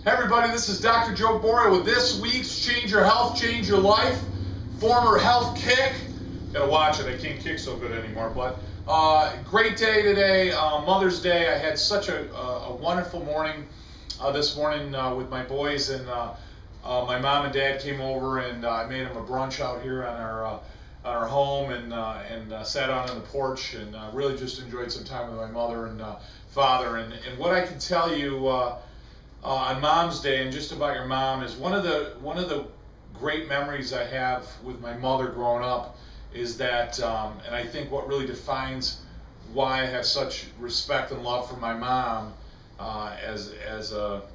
Hey everybody, this is Dr. Joe Borio with this week's Change Your Health, Change Your Life, former health kick. Gotta watch it, I can't kick so good anymore, but great day today, Mother's Day. I had such a wonderful morning this morning with my boys, and my mom and dad came over, and I made them a brunch out here on our home, and sat out on the porch, and really just enjoyed some time with my mother and father. And what I can tell you on Mom's Day, and just about your mom, is one of the great memories I have with my mother growing up is that, and I think what really defines why I have such respect and love for my mom,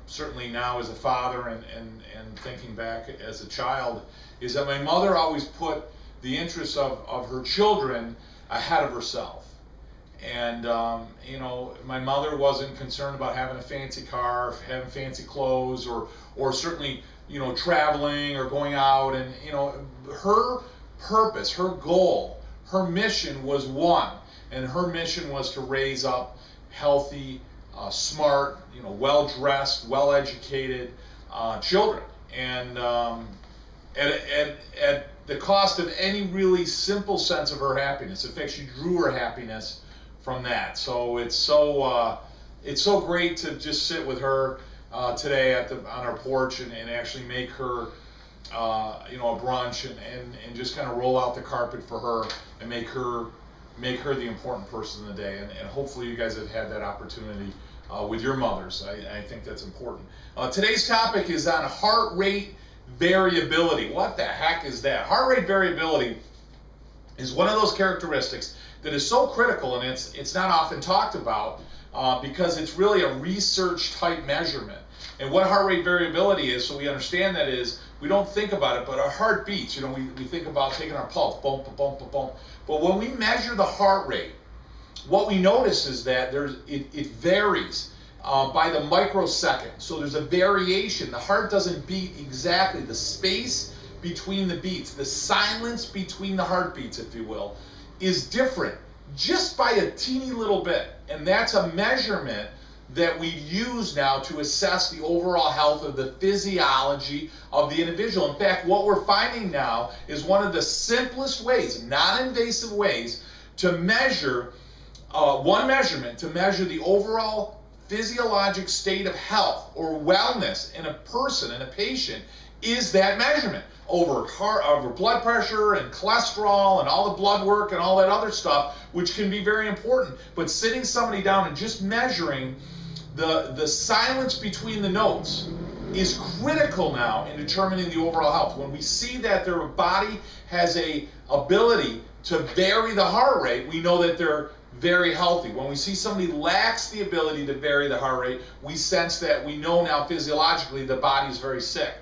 certainly now as a father and thinking back as a child, is that my mother always put the interests of her children ahead of herself. And you know, my mother wasn't concerned about having a fancy car, having fancy clothes, or certainly, you know, traveling or going out. And you know, her purpose, her goal, her mission was one, and her mission was to raise up healthy, smart, you know, well-dressed, well-educated children, and at the cost of any really simple sense of her happiness. In fact, she drew her happiness from that. So it's so great to just sit with her today on our porch and actually make her you know, a brunch and just kind of roll out the carpet for her and make her the important person of the day. And hopefully you guys have had that opportunity with your mothers. I think that's important. Today's topic is on heart rate variability. What the heck is that? Heart rate variability is one of those characteristics that is so critical, and it's not often talked about because it's really a research type measurement. And what heart rate variability is, so we understand that, is we don't think about it, but our heart beats. You know, we think about taking our pulse, bump, bump, bump, bump. But when we measure the heart rate, what we notice is that it varies by the microsecond. So there's a variation. The heart doesn't beat exactly. The space between the beats, the silence between the heartbeats, if you will, is different just by a teeny little bit. And that's a measurement that we use now to assess the overall health of the physiology of the individual. In fact, what we're finding now is one of the simplest ways, non-invasive ways, to measure, one measurement to measure the overall physiologic state of health or wellness in a person, in a patient, is that measurement over blood pressure and cholesterol and all the blood work and all that other stuff, which can be very important. But sitting somebody down and just measuring the silence between the notes is critical now in determining the overall health. When we see that their body has a ability to vary the heart rate, we know that they're very healthy. When we see somebody lacks the ability to vary the heart rate, we sense that we know now physiologically the body is very sick.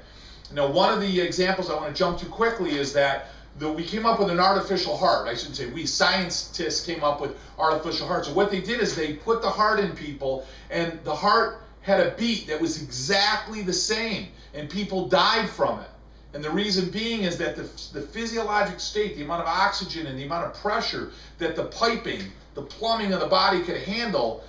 Now, one of the examples I want to jump to quickly is that we came up with an artificial heart. I shouldn't say we, scientists came up with artificial hearts. So what they did is they put the heart in people, and the heart had a beat that was exactly the same, and people died from it. And the reason being is that the physiologic state, the amount of oxygen and the amount of pressure that the piping, the plumbing of the body could handle,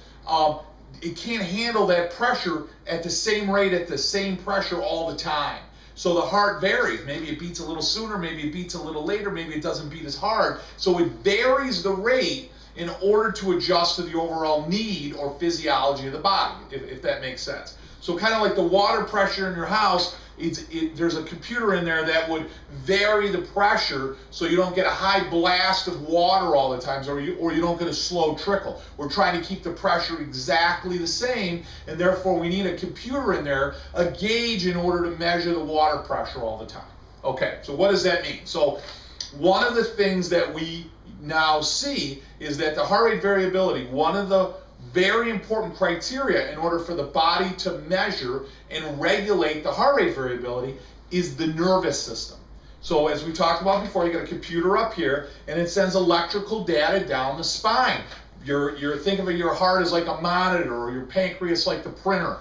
it can't handle that pressure at the same rate, at the same pressure all the time. So the heart varies. Maybe it beats a little sooner, maybe it beats a little later, maybe it doesn't beat as hard. So it varies the rate in order to adjust to the overall need or physiology of the body, if that makes sense. So kind of like the water pressure in your house, there's a computer in there that would vary the pressure so you don't get a high blast of water all the time, or you don't get a slow trickle. We're trying to keep the pressure exactly the same, and therefore we need a computer in there, a gauge, in order to measure the water pressure all the time. Okay, so what does that mean? So one of the things that we now see is that the heart rate variability, one of the very important criteria in order for the body to measure and regulate the heart rate variability, is the nervous system. So as we talked about before, you got a computer up here, and it sends electrical data down the spine. Think of your heart as like a monitor, or your pancreas like the printer.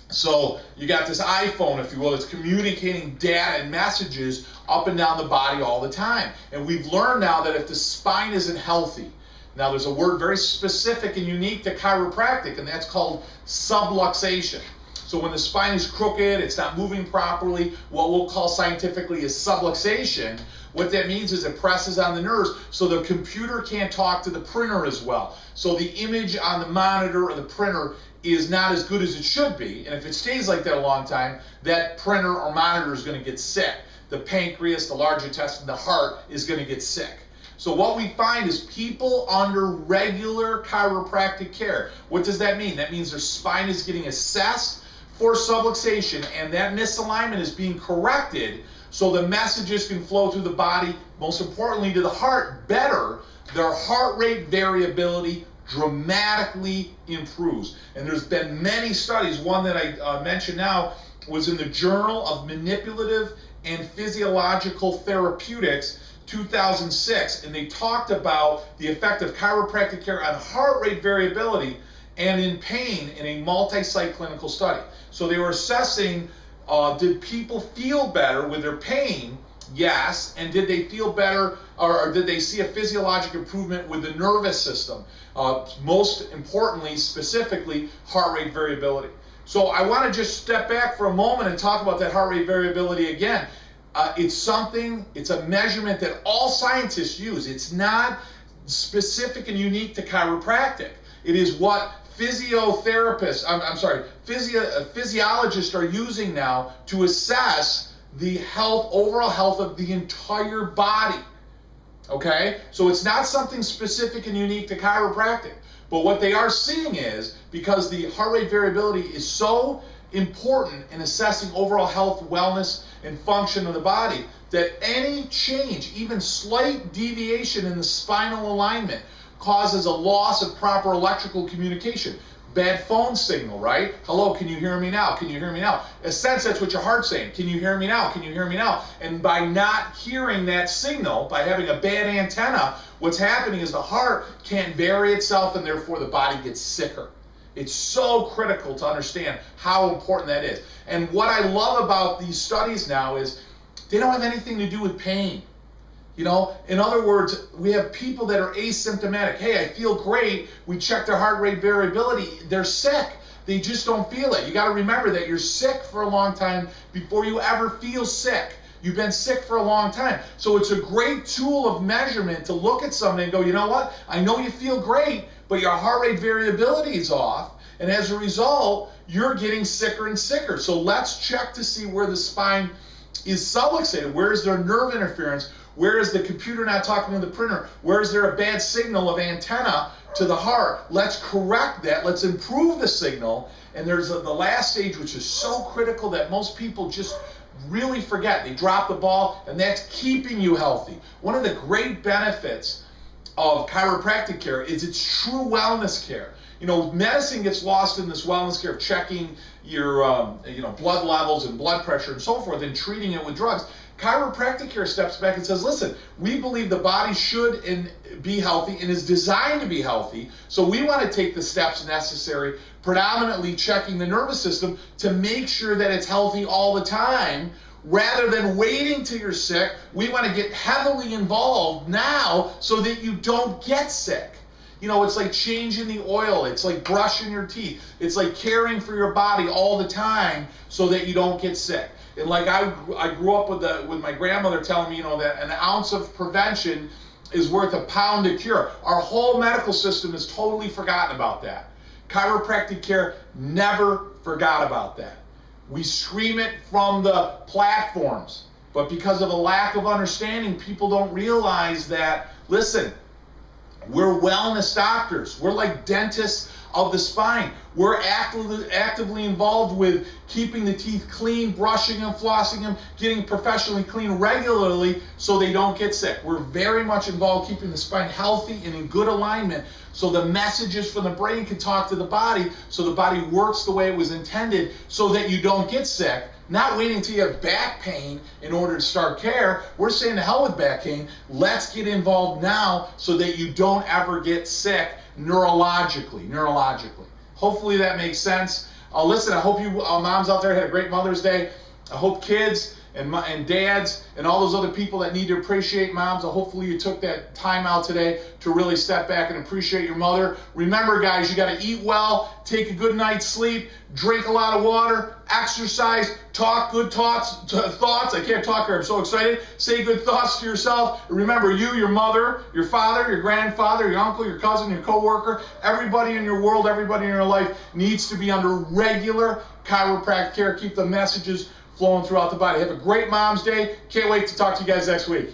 So you got this iPhone, if you will, that's communicating data and messages up and down the body all the time. And we've learned now that if the spine isn't healthy, now there's a word very specific and unique to chiropractic, and that's called subluxation. So when the spine is crooked, it's not moving properly, what we'll call scientifically is subluxation. What that means is it presses on the nerves, so the computer can't talk to the printer as well. So the image on the monitor or the printer is not as good as it should be. And if it stays like that a long time, that printer or monitor is going to get sick. The pancreas, the large intestine, the heart is going to get sick. So what we find is people under regular chiropractic care. What does that mean? That means their spine is getting assessed for subluxation, and that misalignment is being corrected so the messages can flow through the body, most importantly to the heart better. Their heart rate variability dramatically improves. And there's been many studies. One that I mentioned now was in the Journal of Manipulative and Physiological Therapeutics, 2006, and they talked about the effect of chiropractic care on heart rate variability and in pain in a multi-site clinical study. So they were assessing, did people feel better with their pain? Yes. And did they feel better, or did they see a physiologic improvement with the nervous system? Most importantly, specifically, heart rate variability. So I want to just step back for a moment and talk about that heart rate variability again. It's a measurement that all scientists use. It's not specific and unique to chiropractic. It is what physiologists are using now to assess the overall health of the entire body. Okay? So it's not something specific and unique to chiropractic. But what they are seeing is, because the heart rate variability is so important in assessing overall health, wellness, and function of the body, that any change, even slight deviation in the spinal alignment, causes a loss of proper electrical communication. Bad phone signal, right? Hello, can you hear me now? Can you hear me now? In a sense, that's what your heart's saying. Can you hear me now? Can you hear me now? And by not hearing that signal, by having a bad antenna, what's happening is the heart can't vary itself, and therefore the body gets sicker. It's so critical to understand how important that is. And what I love about these studies now is they don't have anything to do with pain. You know, in other words, we have people that are asymptomatic. Hey, I feel great. We check their heart rate variability. They're sick. They just don't feel it. You got to remember that you're sick for a long time before you ever feel sick. You've been sick for a long time. So it's a great tool of measurement to look at somebody and go, you know what? I know you feel great, but your heart rate variability is off. And as a result, you're getting sicker and sicker. So let's check to see where the spine is subluxated. Where is there nerve interference? Where is the computer not talking to the printer? Where is there a bad signal of antenna to the heart? Let's correct that. Let's improve the signal. And there's the last stage, which is so critical that most people just really forget. They drop the ball, and that's keeping you healthy. One of the great benefits of chiropractic care is it's true wellness care. You know, medicine gets lost in this wellness care of checking your blood levels and blood pressure and so forth and treating it with drugs. Chiropractic care steps back and says, listen, we believe the body should be healthy and is designed to be healthy, so we want to take the steps necessary, predominantly checking the nervous system to make sure that it's healthy all the time. Rather than waiting till you're sick, we want to get heavily involved now so that you don't get sick. You know, it's like changing the oil. It's like brushing your teeth. It's like caring for your body all the time so that you don't get sick. And like I grew up with my grandmother telling me, you know, that an ounce of prevention is worth a pound of cure. Our whole medical system has totally forgotten about that. Chiropractic care never forgot about that. We scream it from the platforms, but because of a lack of understanding, people don't realize that, listen, we're wellness doctors. We're like dentists of the spine. We're actively involved with keeping the teeth clean, brushing them, flossing them, getting professionally clean regularly so they don't get sick. We're very much involved keeping the spine healthy and in good alignment so the messages from the brain can talk to the body so the body works the way it was intended so that you don't get sick. Not waiting until you have back pain in order to start care. We're saying to hell with back pain. Let's get involved now so that you don't ever get sick neurologically. Hopefully that makes sense. Listen, I hope you moms out there had a great Mother's Day. I hope kids, and dads and all those other people that need to appreciate moms. So hopefully you took that time out today to really step back and appreciate your mother. Remember, guys, you got to eat well, take a good night's sleep, drink a lot of water, exercise, talk good thoughts. I can't talk here, I'm so excited. Say good thoughts to yourself. Remember, you, your mother, your father, your grandfather, your uncle, your cousin, your coworker, everybody in your world, everybody in your life needs to be under regular chiropractic care. Keep the messages flowing throughout the body. Have a great Mom's Day. Can't wait to talk to you guys next week.